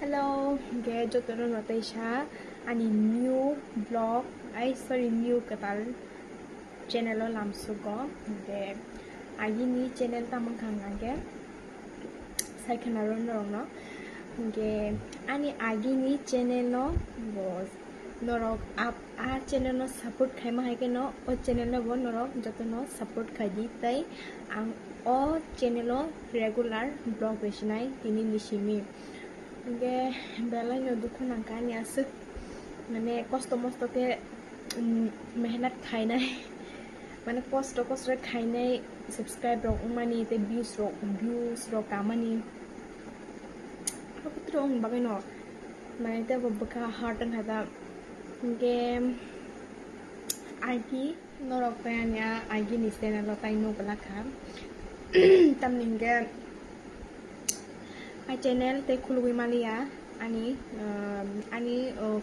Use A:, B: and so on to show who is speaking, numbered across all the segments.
A: Hello, ge jotoro notaisha ani new blog new katal channel lo lamsugo ge agi ni channel tamang khanga ge sai khana ron no ge ani agi ni channel no bos norok a channel no support khaima hai ke no o channel no bo norok jotono support khadi tai ang o channel no regular blog besnai tini nisimi ge belai no dukho nangkani asuk mane kosto mosto ke mehnat khainai mane kosto khainai subscribe rok mani te views rok kamani aputrong bagai no mane te bobka hartan hada ge agi norok panya agi ni channel lo tai no belakha tamninge channel te khulwi malia ani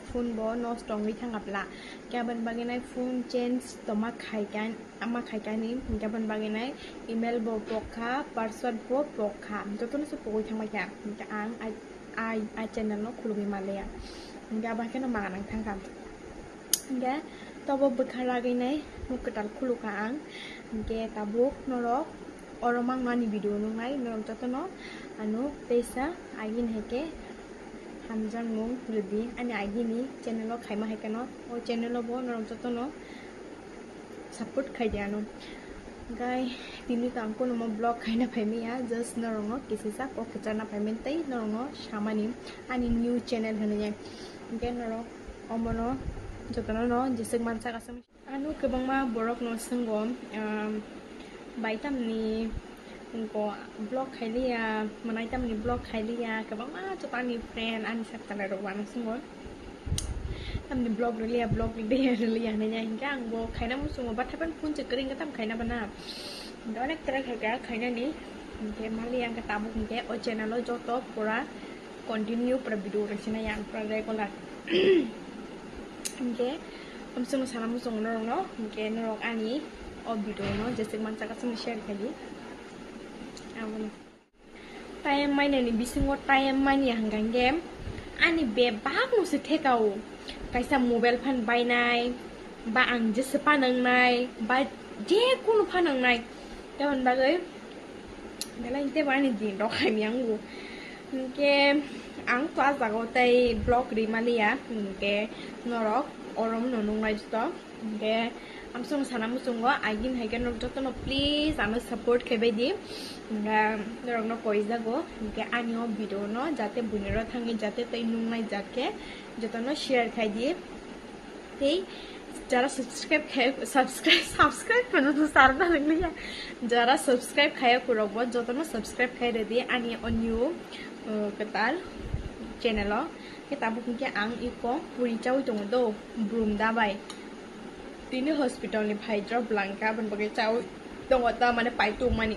A: phone bo no strong wi thangapla kaban bagenai phone change toma khaikan ama khaikani kaban bagenai email bo pokha password bo pokha jotone se poi thangma ya ang ai channel no khulwi malia gaba ke no manang thangkam ga tobo bekhara gainai mukatal khuluka ang ge tabuk norok oromang mani video nungai norok jotono anu pesa agin heke hamjang mung rudi ani agini channel lo khaima heke no o channel lo bo norok jotono support khaidiano gai tini tangko no blog khaina phaimia just norong kisisa ko kachana phaimen tai norong samani ani new channel hananya ge norok omono jotono no jesek mansa kasam anu kebangma borok no sengom baitam ni ko blog khailia manai tam ni blog khailia kabang ma chotani friend an sakala ro wan sungon tam ni blog relia ne nya hingga angbo khaina musungo bathapan phun chekring ka tam khaina bana donek tra khaga khaina ni ke mali ang ka tabu ke o channel lo joto pura continue pra video resina yang pra regular hingga amsung salam musung no hingga norok ani o video no jesek mansa ka sum share kali time mai ni bisingo time mani hanggang game ani be bag no se thekau kaisa mobile phan bainai ba ang jese panang nai ba je kun phanang nai kawan bagai bela inte bani din ro khai miang gu ke ang to azago tai blog ri malia ke norok orom no nungai sto ke amsung sana musungo agin haigen nok jotono please ame support khebe di norok no koiza go ke anio video no jate bunero thangi jate tai nungai jake jotono share khai di tei jara subscribe kono to sarda laglia jara subscribe khaya kurogbo jotono subscribe khai re di ani onyu ketal channel lo ke tabu ke ang iko puri chau tong do brum da bai tini hospital ni bhaidra blanca ban bagai chau tong ta mane pai tu mani